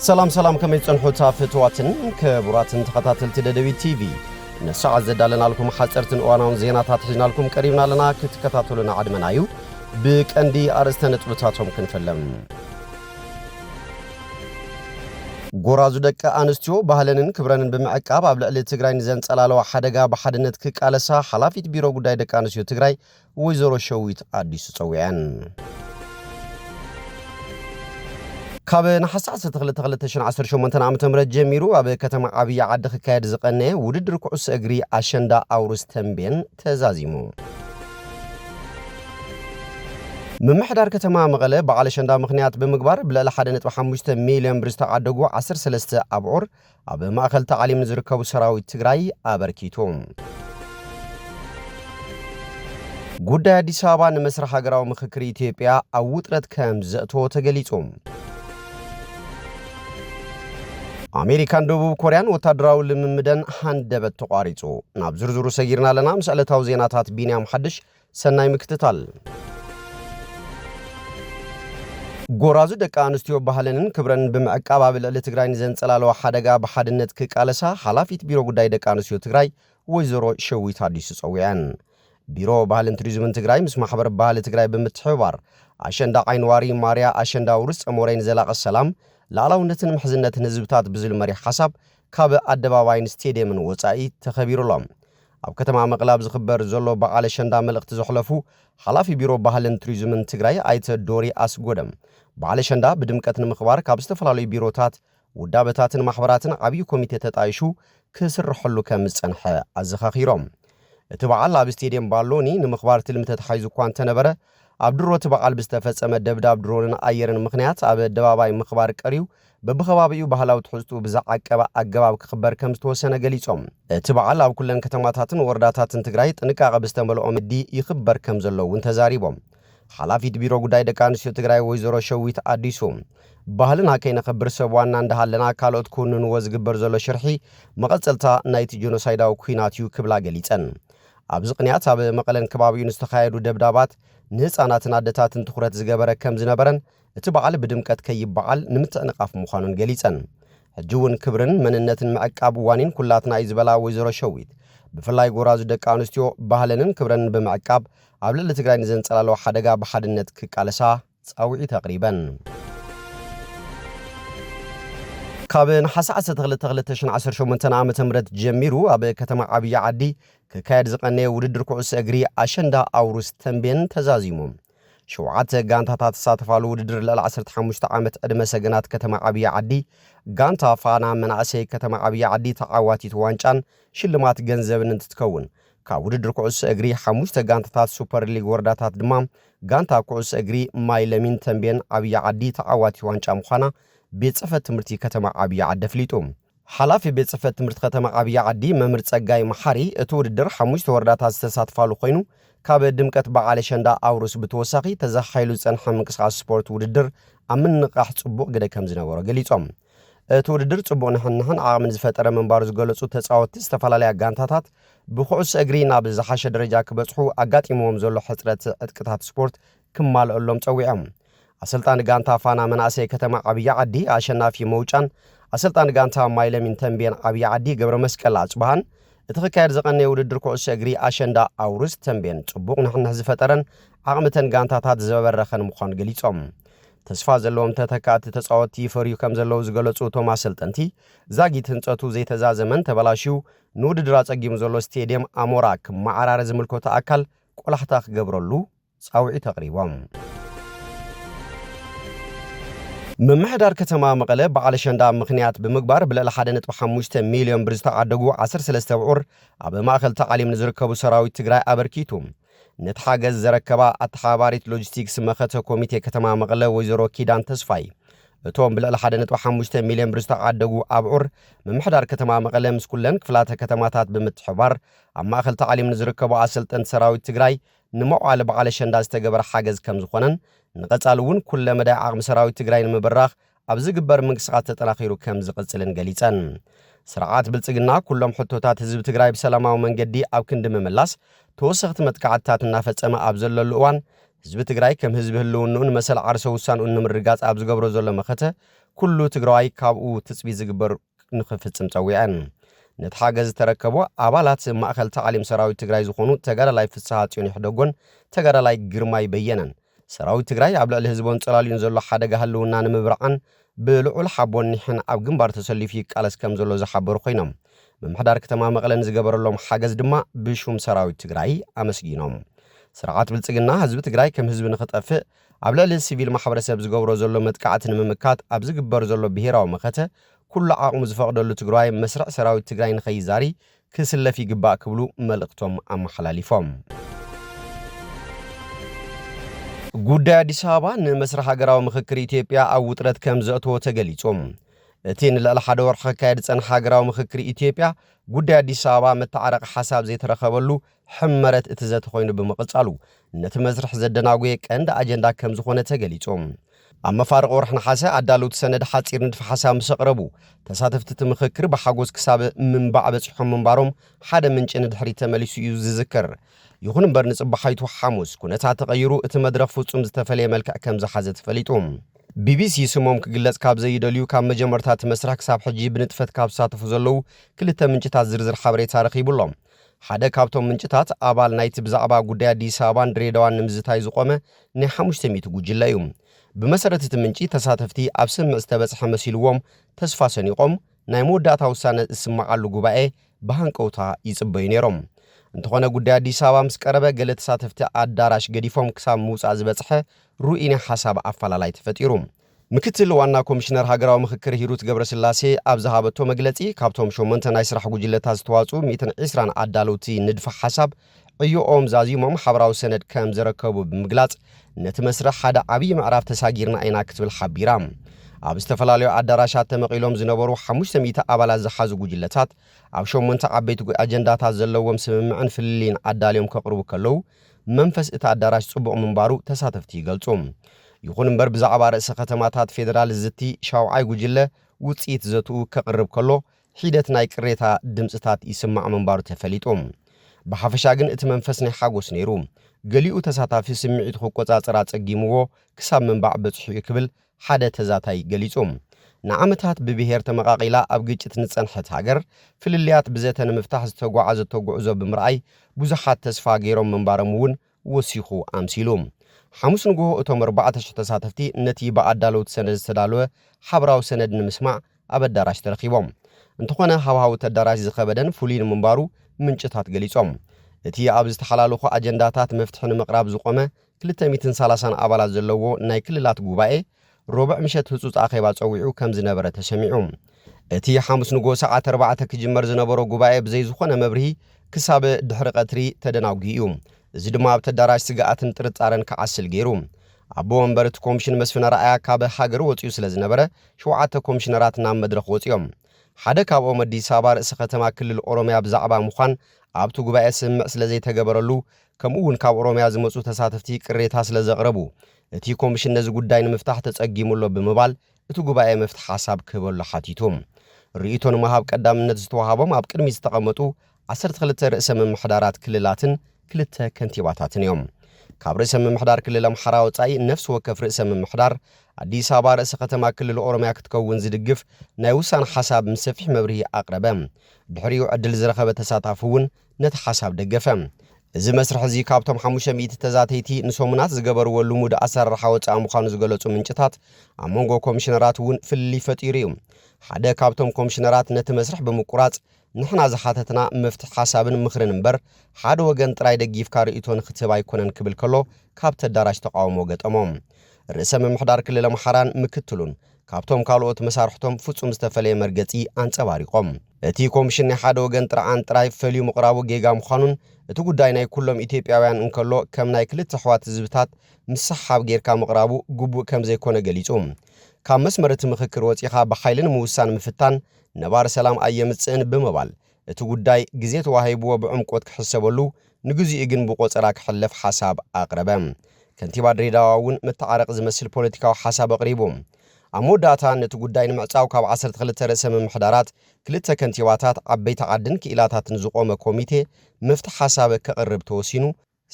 سلام كما يتصنحوا تافتواتن كبراتن تخطاتل تددوي تي في نساعة زدالنا لكم حسرتن وانا زيناتات حجنا لكم قريبنا لنا كتكتاتلنا عدمنايو بك اندي ارستنت بتاتهم كنفلم غورازو دك انستيو ባህለንን ክብረንን በመዓቃብ ኣብ ልዕሊ ትግራይ ንዘንጸላለው ሓደጋ በሓድነት ክቃለሳ ሓላፊት ቢሮ ጉዳይ ደቂ ኣንስትዮ ትግራይ ወይዘሮ ሸዊት አዲሱ ጸውያን ካብ ንሓሳስ ተኽለተኽለተሽን 18 ዓመተ ምህረት ጀሚሩ ኣብ ከተማ ዓብይ ዓዲ ክካየድ ዝቐነ ውድድር ኩዕሶ እግሪ ኣሸንዳ ኣውርስ ተንቤን ተዛዚሙ ممحدار كتما مغلة بعلى شندا مخنيات بمقبار بلا لحدنت بحموشته مليون برستا عدقو 13 أبعور أب مأخل تعليم نزركو سراوي تغراي أبركيتوم قد ديسابا نمسرح قراو مخكري تيبيا أوترت كام زأتو تغليتوم أمريكان دوبو كوريان وتدراو لممدن هاندبت تقاريتو نابزرزورو سيرنا لنا مسألة توزيناتات بينيام حدش سناي مكتتال غورازو دك انستيو ባህለንን ክብረን በመዓቃብ ልዕሊ ትግራይ ንዘንጸላለው ሓደጋ በሓድነት ክቃለሳ ሓላፊት ቢሮ ጉዳይ ደቂ ኣንስትዮ ትግራይ ወይዘሮ ሸዊት አዲሱ ጸውያን ቢሮ ባህልን ቱሪዝምን ትግራይ ምስ ማሕበር ባህል ትግራይ በመትሕባር ኣሸንዳ ዓይንዋሪ ማርያ ኣሸንዳ ውርስ ሞሬን ዘላቀ ሰላም ላዕላውነትን ምሕዝነትን ህዝብታት ብዝል መሪ ሓሳብ ካብ ኣደባባይን ስቴዲየምን ወጻኢ ተኸቢሩሎም ኣብ ከተማ መቅላብ ዝኽበር ዘሎ በዓል ኣሸንዳ መልእኽቲ ዘሕለፉ ሓላፊ ቢሮ ባህልን ቱሪዝምን ትግራይ ኣይተ ዶሪ ኣስጎደም በዓል ኣሸንዳ ብድምቀት ንምኽባር ካብ ዝተፈላለዩ ቢሮታት ውዳበታትን ማሕበራትን ዓብይ ኮሚቴ ተጣይሹ ክስርሕሉ ከም ዝጸንሐ ኣዘኻኺሮም እቲ በዓል ኣብ ስቴዲየም ባሎኒ ንምኽባር ትልም ተተሓይዙ እኳ እንተነበረ ኣብ ድሮት በዓል ብዝተፈጸመ ደብዳብ ድሮንን ኣየርን ምኽንያት ኣብ ኣደባባይ ምኽባር ቀሪው በብኸባቢኡ ባህላዊ ትሕዝቱ ብዛዓቀበ ኣገባብ ክኽበር ከም ዝተወሰነ ገሊጾም እቲ በዓል ኣብ ኩለን ከተማታትን ወረዳታትን ትግራይ ጥንቃቐ ብዝተመልኦ ምዲ ይኽበር ከም ዘለውን ተዛሪቦም ሓላፊት ቢሮ ጉዳይ ደቂ ኣንስትዮ ትግራይ ወይዘሮ ሸዊት አዲሱ ባህልና ከይነኽብር ሰብ ዋና እንዳሃለና ካልኦት ኩንንዎ ዝግበር ዘሎ ሽርሒ መቐጸልታ ናይቲ ጄኖሳይዳዊ ኩናት እዩ ክብላ ገሊጸን ኣብዚ ቅንያት ኣብ መቐለን ከባቢኡ ዝተኻየዱ ደብዳባት ንህፃናትን ኣደታትን ትኹረት ዝገበረ ከም ዝነበረን እቲ በዓል ብድምቀት ከይበዓል ንምትዕንቃፍ ምዃኑን ገሊጸን ሕጂውን ክብርን መንነትን መዓቃብ ዋኒን ኩላትና እዩ ዝበላ ወይዘሮ ሸዊት ብፍላይ ጎራዙ ደቂ ኣንስትዮ ባህለንን ክብረንን በመዓቃብ ኣብ ልዕሊ ትግራይ ንዘንጸላለው ሓደጋ በሓድነት ክቃለሳ ጻውዒት ተቕሪበን ካብ ንሓሳስ ተኽለተኽለተሽን 18 ዓመተ ምህረት ጀሚሩ ኣብ ከተማ ዓብይ ዓዲ ክካየድ ዝቐነ ውድድር ኩዕሶ እግሪ ኣሸንዳ ኣውርስ ተንቤን ተዛዚሙ ሸውዓተ ጋንታታት ተሳተፋሉ ውድድር ልዕሊ 15 ዓመት ዕድመ ሰገናት ከተማ ዓብይ ዓዲ ጋንታ ፋና መናእሰይ ከተማ ዓብይ ዓዲ ተዓዋቲት ዋንጫን ሽልማት ገንዘብን እንትትከውን ካብ ውድድር ኩዕሶ እግሪ 5 ጋንታታት ሱፐር ሊግ ወረዳታት ድማ ጋንታ ኩዕሶ እግሪ ማይለሚን ተንቤን ዓብይ ዓዲ ተዓዋቲ ዋንጫ ምዃና ቤት ጽሕፈት ትምህርቲ ከተማ ዓብይ ዓዲ ፍሊጡ ሓላፊ ቤት ጽሕፈት ትምህርቲ ከተማ ዓብይ ዓዲ መምህር ጸጋይ መሓሪ እቲ ውድድር 5 ወረዳታት ዝተሳተፋሉ ኮይኑ ካብ ድምቀት በዓል ኣሸንዳ ኣውርስ ብተወሳኺ ተዘሓይሉ ጸንሐ ምንቅስቓስ ስፖርት ውድድር ኣብ ምንቃሕ ጽቡቕ ግደ ከም ዝነበሮ ገሊጾም እቲ ውድድር ጽቡቕ ንሕንሕን ዓቕምን ዝፈጠረ መንባሩ ዝገለጹ ተጻወትቲ ዝተፈላለያ ጋንታታት ብኩዕሶ እግሪ ናብ ዝሓሸ ደረጃ ክበጽሑ ኣጋጢሞም ዘሎ ሕጽረት ዕጥቅታት ስፖርት ክማልአሎም ጸዊዖም ኣሰልጣኒ ጋንታ ፋና መናእሰይ ከተማ ዓብይ ዓዲ ኣሸናፊ መውጫን ኣሰልጣኒ ጋንታ ማይለሚን ተንቤን ዓብይ ዓዲ ገብረ መስቀል ኣጽባሃን እቲ ክካየድ ዝቐነ ውድድር ኩዕሶ እግሪ ኣሸንዳ ኣውርስ ተንቤን ጽቡቕ ንሕንሕ ዝፈጠረን ዓቕምተን ጋንታታት ዝበረኸን ምዃኑ ገሊጾም ተስፋ ዘለዎም ተተካእቲ ተጻወትቲ ይፈርዩ ከም ዘለዉ ዝገለጹ እቶም ኣሰልጠንቲ ዛጊት ህንጸቱ ዘይተዛዘመን ተበላሽዩ ንውድድር ኣጸጊሙ ዘሎ ስቴዲየም ኣሞራ ክመዓራረ ዝምልከቶ ኣካል ቆላሕታ ክገብረሉ ጻውዒት ተቕሪቦም ممحدار كتما مقلة بعل شندا مخنيات بمقبار بلا حدنت ب5 مليون برز تعدقو 13 بعور أب ماخل تعليم نزركبو سراوي تግራይ أبركيتوم نتحاجز زركبا أتحاباريت لوجستيكس مخته كوميتي كتما مقلة وزيرو كيدان تسفاي توم بلا حدنت ب5 مليون برز تعدقو أبعور ممحدار كتما مقلة مسكولن كفلاتها كتماتات بمتحبار أما ماخل تعليم نزركبو أسلطن سراوي تግራይ نموعل بعل شندا استجبر حاجز كم زخونن نقصالون كل مدى عقم سراوي تግራይ ንምብራኽ ኣብ ዝግበር ምንቅስቓስ ተጠናኺሩ ከም ዝቕጽልን ገሊጸን ስርዓት ብልጽግና ኩሎም ሕቶታት ህዝብ ትግራይ ብሰላማዊ መንገዲ ኣብ ክንዲ ምምላስ ተወሰኽቲ መጥቃዕትታት እናፈጸመ ኣብ ዘለሉ እዋን ህዝቢ ትግራይ ከም ህዝቢ ህልውንኡን መሰል ዓርሰ ውሳንኡን ንምርጋጽ ኣብ ዝገብሮ ዘሎ መኸተ ኩሉ ትግራዋይ ካብኡ ትጽቢት ዝግበር ንኽፍጽም ጸዊዐን ነቲ ሓገዝ ተረከቦ ኣባላት ማእኸል ተዓሊም ሰራዊት ትግራይ ዝኾኑ ተጋዳላይ ፍስሓ ጽዮን ይሕደጎን ተጋዳላይ ግርማይ በየነን ሰራዊት ትግራይ ኣብ ልዕሊ ህዝቦን ጸላልዩን ዘሎ ሓደጋ ህልውና ንምብራዕን ብልዑል ሓቦን ኒሕን ኣብ ግንባር ተሰሊፉ ይቃለስ ከም ዘሎ ዝሓበሩ ኮይኖም ምምሕዳር ከተማ መቐለን ዝገበረሎም ሓገዝ ድማ ብሹም ሰራዊት ትግራይ ኣመስጊኖም ስርዓት ብልጽግና ህዝቢ ትግራይ ከም ህዝቢ ንኽጠፍእ ኣብ ልዕሊ ሲቪል ማሕበረሰብ ዝገብሮ ዘሎ መጥቃዕቲ ንምምካት ኣብ ዝግበር ዘሎ ብሄራዊ መኸተ ኩሉ ዓቕሙ ዝፈቕደሉ ትግራይ መስርዕ ሰራዊት ትግራይ ንኸይዛሪ ክስለፍ ይግባእ ክብሉ መልእኽቶም ኣመሓላሊፎም ጉዳይ አዲስ አበባ ንመስርሕ ሃገራዊ ምክክር ኢትዮጵያ ኣብ ውጥረት ከም ዘእተዎ ተገሊጾም እቲ ንልዕሊ ሓደ ወርሒ ክካየድ ዝጸንሐ ሃገራዊ ምክክር ኢትዮጵያ ጉዳይ አዲስ አበባ መተዓረቕ ሓሳብ ዘይተረኸበሉ ሕመረት እቲ ዘተ ኮይኑ ብምቕጻሉ ነቲ መስርሕ ዘደናጉየ ቀንዲ ኣጀንዳ ከም ዝኾነ ተገሊጾም ኣብ መፋርቕ ወርሒ ነሓሰ ኣዳለውቲ ሰነድ ሓጺር ንድፊ ሓሳብ ምስ ኣቕረቡ ተሳተፍቲ እቲ ምክክር ብሓጎስ ክሳብ ምንባዕ በፂሖም ምንባሮም ሓደ ምንጭ ንድሕሪት ተመሊሱ እዩ ዝዝከር ይኹን እምበር ንጽባሓይቱ ሐሙስ ኩነታት ተቐይሩ እቲ መድረኽ ፍጹም ዝተፈለየ መልክዕ ከም ዝሓዘ ተፈሊጡ ቢቢሲ ስሞም ክግለጽ ካብ ዘይደልዩ ካብ መጀመርታት መስርሕ ክሳብ ሕጂ ብንጥፈት ካብ ዝሳተፉ ዘለዉ ክልተ ምንጭታት ዝርዝር ሓበሬታ ረኺቡሎም ሓደ ካብቶም ምንጭታት ኣባል ናይቲ ብዛዕባ ጉዳይ አዲስ አበባን ድሬዳዋን ንምዝታይ ዝቆመ ናይ 500 ጉጅለ እዩ ብመሰረት እቲ ምንጪ ተሳተፍቲ ኣብ ስምዕ ዝተበጽሐ መሲልዎም ተስፋ ሰኒቖም ናይ መወዳእታ ውሳነ ዝስማዓሉ ጉባኤ ብሃንቀውታ ይጽበዩ ነይሮም እንተኾነ ጉዳይ አዲስ አበባ ምስ ቀረበ ገለ ተሳተፍቲ ኣዳራሽ ገዲፎም ክሳብ ምውጻእ ዝበጽሐ ሩኡይ ናይ ሓሳብ ኣፈላላይ ተፈጢሩ ምክትል ዋና ኮሚሽነር ሃገራዊ ምክክር ሂሩት ገብረስላሴ ኣብ ዝሃበቶ መግለጺ ካብቶም 8 ናይ ስራሕ ጉጅለታት ዝተዋጹ 120 ኣዳለውቲ ንድፈ ሓሳብ ዕዮኦም ዛዚሞም ሓበራዊ ሰነድ ከም ዝረከቡ ብምግላጽ ነቲ መስርሕ ሓደ ዓብዪ ምዕራፍ ተሳጊርና ኢና ክትብል ሓቢራ ኣብ ዝተፈላለዩ ኣዳራሻት ተመቒሎም ዝነበሩ 500 ኣባላት ዝሓዙ ጉጅለታት ኣብ 8 ዓበይቲ ኣጀንዳታት ዘለዎም ስምምዕን ፍልሊን ኣዳልዮም ከቕርቡ ከለዉ መንፈስ እቲ ኣዳራሽ ጽቡቕ ምንባሩ ተሳተፍቲ ይገልጹ ይኹን እምበር ብዛዕባ ርእሰ ከተማታት ፌደራል ዝቲ ሻውዓይ ጉጅለ ውጽኢት ዘትኡ ከቕርብ ከሎ ሂደት ናይ ቅሬታ ድምፅታት ይስማዕ ምንባሩ ተፈሊጡ ብሓፈሻ ግን እቲ መንፈስ ናይ ሓጎስ ነይሩ ገሊኡ ተሳታፊ ስምዒት ክቆጻጸር ጸጊምዎ ክሳብ ምንባዕ በጽሑ ክብል ሓደ ተዛታይ ገሊጹ ንዓመታት ብብሄር ተመቃቂላ ኣብ ግጭት ንጸንሐት ሃገር ፍልልያት ብዘተ ንምፍታሕ ዝተጓዓዘ ጉዕዞ ብምርኣይ ብዙሓት ተስፋ ገይሮም ምንባሮም እውን ወሲኹ ኣምሲሉ ሐሙስ ንግሆ እቶም 4,000 ተሳተፍቲ ነቲ ብኣዳለውቲ ሰነድ ዝተዳለወ ሓበራዊ ሰነድ ንምስማዕ ኣብ ኣዳራሽ ተረኺቦም እንተኾነ ሃዋሃው ተዳራሽ ዝኸበደን ፍሉይ ንምንባሩ ምንጭታት ገሊጾም እቲ ኣብ ዝተሓላለኹ ኣጀንዳታት መፍትሒ ንምቕራብ ዝቆመ 230 ኣባላት ዘለዎ ናይ ክልላት ጉባኤ ሮብዕ ምሸት ህጹጽ ኣኼባ ጸዊዑ ከም ዝነበረ ተሰሚዑ እቲ ሐሙስ ንግሆ ሰዓት 4 ክጅመር ዝነበሮ ጉባኤ ብዘይ ዝኾነ መብርሂ ክሳብ ድሕሪ ቀትሪ ተደናጊኡ እዚ ድማ ኣብ ተዳራሽ ስጋኣትን ጥርጣረን ከዓስል ገይሩ ኣቦ ወንበር እቲ ኮሚሽን መስፍን ረኣያ ካብ ሃገር ወፂኡ ስለ ዝነበረ 7 ኮሚሽነራት ናብ መድረኽ ወፂኦም ሓደ ካብኦም ኣዲስ አበባ ርእሰ ከተማ ክልል ኦሮሚያ ብዛዕባ ምዃን ኣብቲ ጉባኤ ስምዕ ስለ ዘይተገበረሉ ከምኡ እውን ካብ ኦሮሚያ ዝመጹ ተሳተፍቲ ቅሬታ ስለ ዘቕረቡ እቲ ኮሚሽን ነዚ ጉዳይ ንምፍታሕ ተጸጊሙሎ ብምባል እቲ ጉባኤ መፍትሒ ሓሳብ ክህበሉ ሓቲቱ ርእይቶ ንምሃብ ቀዳምነት ዝተዋሃቦም ኣብ ቅድሚ ዝተቐመጡ 12 ርእሰ ምምሕዳራት ክልላትን 2 ከንቲባታትን እዮም ካብ ርእሰ ምምሕዳር ክልል ኣምሓራ ወጻኢ ነፍሲ ወከፍ ርእሰ ምምሕዳር ኣዲስ አበባ ርእሰ ከተማ ክልል ኦሮሚያ ክትከውን ዝድግፍ ናይ ውሳነ ሓሳብ ምስ ሰፊሕ መብርሂ ኣቕረበ ድሕሪኡ ዕድል ዝረኸበ ተሳታፊ እውን ነቲ ሓሳብ ደገፈ እዚ መስርሕ እዚ ካብቶም 500 ተዛተይቲ ንሶሙናት ዝገበርዎ ልሙድ ኣሰራርሓ ወጻኢ ምዃኑ ዝገለጹ ምንጭታት ኣብ መንጎ ኮሚሽነራት እውን ፍልይ ፈጢሩ እዩ ሓደ ካብቶም ኮሚሽነራት ነቲ መስርሕ ብምቁራጽ ንሕና ዝሓተትና መፍትሒ ሓሳብን ምኽርን እምበር ሓደ ወገን ጥራይ ደጊፍካ ርእይቶ ንክትህብ ኣይኮነን ክብል ከሎ ካብ ተዳራሽ ተቃውሞ ገጠሞም ርእሰ ምምሕዳር ክልል ኣምሓራን ምክትሉን ካብቶም ካልኦት መሳርሕቶም ፍጹም ዝተፈለየ መርገጺ አንጸባሪቆም እቲ ኮሚሽን ናይ ሓደ ወገን ጥራዓን ጥራይ ፈልዩ ምቕራቡ ጌጋ ምዃኑን እቲ ጉዳይ ናይ ኩሎም ኢትዮጵያውያን እንከሎ ከም ናይ ክልተ ኣሕዋት ህዝብታት ምሳሓብ ጌርካ ምቕራቡ ግቡእ ከም ዘይኮነ ገሊጹ ካብ መስመር እቲ ምክክር ወፂኻ ብሓይልን ምውሳን ምፍታን ነባር ሰላም ኣየምጽእን ብምባል እቲ ጉዳይ ግዜ ተዋሂብዎ ብዕምቆት ክሕሰበሉ ንግዚኡ ግን ብቆፀራ ክሕለፍ ሓሳብ ኣቕረበ ከንቲባ ድሬዳዋ እውን መተዓረቕ ዝመስል ፖለቲካዊ ሓሳብ ኣቕሪቡ ኣብ መወዳእታ ነቲ ጉዳይ ንምዕጻው ካብ 12 ርእሰ ምምሕዳራት 2 ከንቲባታት ዓበይቲ ዓድን ክኢላታትን ዝቆመ ኮሚቴ መፍትሒ ሓሳብ ከቕርብ ተወሲኑ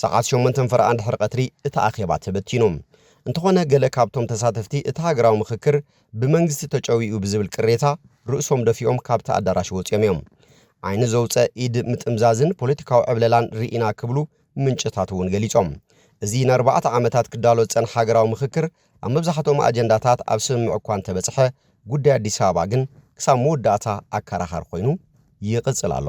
ሰዓት 8 ፍርኣን ድሕሪ ቀትሪ እቲ ኣኼባ ተበቲኖም እንተኾነ ገለ ካብቶም ተሳተፍቲ እቲ ሃገራዊ ምክክር ብመንግስቲ ተጨዊኡ ብዝብል ቅሬታ ርእሶም ደፊኦም ካብቲ ኣዳራሽ ወፂኦም እዮም ዓይኒ ዘውፀ ኢድ ምጥምዛዝን ፖለቲካዊ ዕብለላን ርኢና ክብሉ ምንጭታት እውን ገሊጾም እዚ ን4 ዓመታት ክዳሎ ዝጸንሐ ሃገራዊ ምክክር ኣብ መብዛሕትኦም ኣጀንዳታት ኣብ ስምምዕ እኳ እንተበጽሐ ጉዳይ ኣዲስ ኣበባ ግን ክሳብ መወዳእታ ኣከራኻሪ ኮይኑ ይቕጽል ኣሎ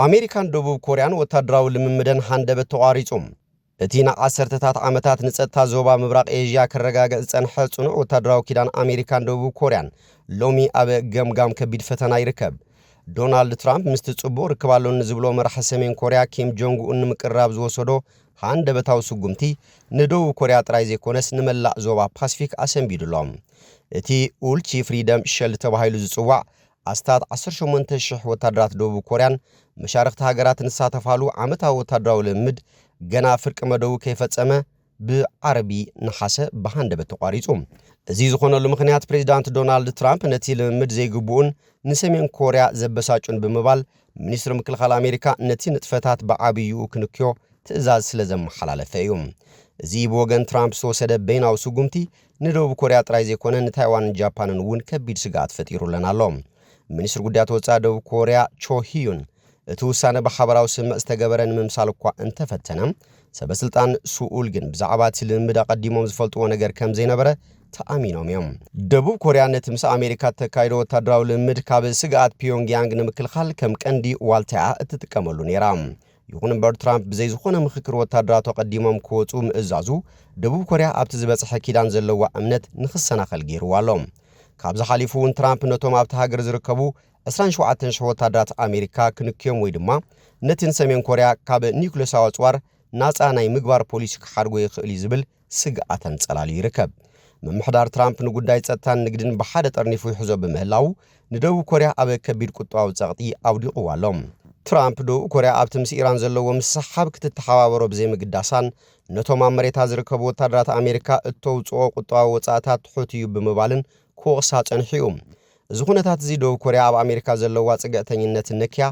ኣሜሪካን ደቡብ ኮርያን ወታደራዊ ልምምድን ሃንደበት ተቋሪጾም እቲ ን10ታት ዓመታት ንጸጥታ ዞባ ምብራቕ ኤዥያ ከረጋገጽ ዝጸንሐ ጽኑዕ ወታደራዊ ኪዳን ኣሜሪካን ደቡብ ኮርያን ሎሚ ኣብ ገምጋም ከቢድ ፈተና ይርከብ ዶናልድ ትራምፕ ምስቲ ጽቡቕ ርክባሎን ዝብሎ መራሒ ሰሜን ኮርያ ኪም ጆንግ ኡን ምቅራብ ዝወሰዶ ሃንደበታዊ ስጉምቲ ንደቡብ ኮርያ ጥራይ ዘይኮነስ ንመላእ ዞባ ፓሲፊክ ኣሰንቢድሎም እቲ ኡልቺ ፍሪደም ሸል ተባሂሉ ዝጽዋዕ ኣስታት 18,000 ወታደራት ደቡብ ኮርያን መሻርክቲ ሃገራት ንሳተፋሉ ዓመታዊ ወታደራዊ ልምምድ ገና ፍርቂ መደቡ ከይፈጸመ ብዓረቢ ነሓሰ በሃንደበት ተቋሪጹ እዚ ዝኾነሉ ምኽንያት ፕሬዚዳንት ዶናልድ ትራምፕ ነቲ ልምምድ ዘይግቡኡን ንሰሜን ኮርያ ዘበሳጩን ብምባል ሚኒስትሪ ምክልኻል ኣሜሪካ ነቲ ንጥፈታት ብዓብይኡ ክንክዮ ትእዛዝ ስለ ዘመሓላለፈ እዩ እዚ ብወገን ትራምፕ ዝተወሰደ በይናዊ ስጉምቲ ንደቡብ ኮርያ ጥራይ ዘይኮነ ንታይዋንን ጃፓንን እውን ከቢድ ስጋት ፈጢሩለን ኣሎ ሚኒስትሪ ጉዳያት ወፃኢ ደቡብ ኮርያ ቾ ሂዩን እቲ ውሳነ ብሓበራዊ ስምዕ ዝተገበረ ንምምሳል እኳ እንተፈተነ ሰበስልጣን ሱኡል ግን ብዛዕባ እቲ ልምምድ ቀዲሞም ዝፈልጥዎ ነገር ከም ዘይነበረ ተኣሚኖም እዮም ደቡብ ኮርያ ነቲ ምስ ኣሜሪካ ተካይዶ ወታደራዊ ልምምድ ካብ ስጋኣት ፒዮንግያንግ ንምክልኻል ከም ቀንዲ ዋልታኣ እትጥቀመሉ ነይራ ይኹን እምበር ትራምፕ ብዘይ ዝኾነ ምክክር ወታደራቱ ቀዲሞም ክወፁ ምእዛዙ ደቡብ ኮርያ ኣብቲ ዝበፅሐ ኪዳን ዘለዋ እምነት ንኽሰናኸል ገይርዋ ኣሎ ካብዚ ሓሊፉ እውን ትራምፕ ነቶም ኣብቲ ሃገር ዝርከቡ 27,000 ወታደራት ኣሜሪካ ክንክዮም ወይ ድማ ነቲ ሰሜን ኮርያ ካብ ኒውክሌሳዊ ኣጽዋር ናፃ ናይ ምግባር ፖሊሲ ክሓድጎ ይኽእል ዝብል ስግኣተን ጸላሊ ይርከብ መምሕዳር ትራምፕ ንጉዳይ ጸጥታን ንግድን ብሓደ ጠርኒፉ ይሕዞ ብምህላው ንደቡብ ኮርያ ኣብ ከቢድ ቁጥባዊ ጸቕጢ ኣውዲቑዋ ኣሎ ትራምፕ ደቡብ ኮርያ ኣብቲ ምስ ኢራን ዘለዎ ምስሓብ ክትተሓባበሮ ብዘይምግዳሳን ነቶም ኣብ መሬታ ዝርከቡ ወታደራት ኣሜሪካ እተውፅኦ ቁጥባዊ ወጻእታት ትሑት እዩ ብምባልን ክወቕሳ ጸኒሑ እዚ ኩነታት እዚ ደቡብ ኮርያ ኣብ ኣሜሪካ ዘለዋ ጽግዕተኝነት ነክያ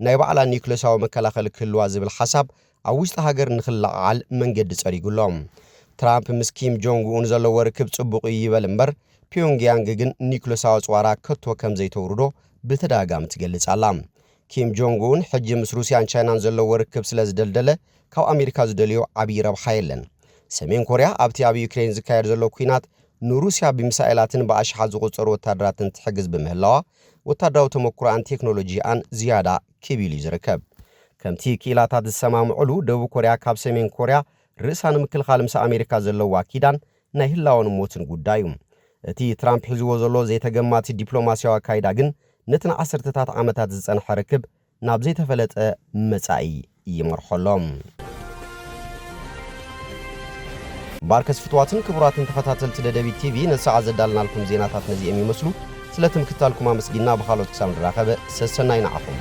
ናይ ባዕላ ኒውክሌሳዊ መከላኸሊ ክህልዋ ዝብል ሓሳብ ኣብ ውሽጢ ሃገር ንኽለዓል መንገዲ ጸሪጉሎም ትራምፕ ምስ ኪም ጆንግ ኡን ዘለዎ ርክብ ጽቡቕ ይበል እምበር ፒዮንግያንግ ግን ኒውክሌሳዊ ኣጽዋራ ከቶ ከም ዘይተውርዶ ብተደጋጋሚ ትገልጽ ኣላ ኪም ጆንግ ኡን ሕጂ ምስ ሩስያን ቻይናን ዘለዎ ርክብ ስለ ዝደልደለ ካብ ኣሜሪካ ዝደልዮ ዓብዪ ረብሓ የለን ሰሜን ኮርያ ኣብቲ ኣብ ዩክሬን ዝካየድ ዘሎ ኩናት ንሩስያ ብሚሳኤላትን ብኣሽሓት ዝቑጸሩ ወታደራትን ትሕግዝ ብምህላዋ ወታደራዊ ተመኩሮኣን ቴክኖሎጂኣን ዝያዳ ክቢል እዩ ዝርከብ ከምቲ ክኢላታት ዝሰማምዕሉ ደቡብ ኮርያ ካብ ሰሜን ኮርያ ርእሳ ንምክልኻል ምስ ኣሜሪካ ዘለዋ ኪዳን ናይ ህላውን ሞትን ጉዳዩ እቲ ትራምፕ ሒዝዎ ዘሎ ዘይተገማቲ ዲፕሎማስያዊ ኣካይዳ ግን ነቲ ን10ታት ዓመታት ዝጸንሐ ርክብ ናብ ዘይተፈለጠ መጻኢ ይመርሖሎም ባርከስ ፍትዋትን ክቡራትን ተኸታተልቲ ደደቢት ቲቪ ነሰዓት ዘዳልናልኩም ዜናታት ነዚኦም ይመስሉ ስለትምክታልኩም ኣመስጊና ብኻልኦት ክሳብ ንራኸበ ሰሰናይ ንዓኹም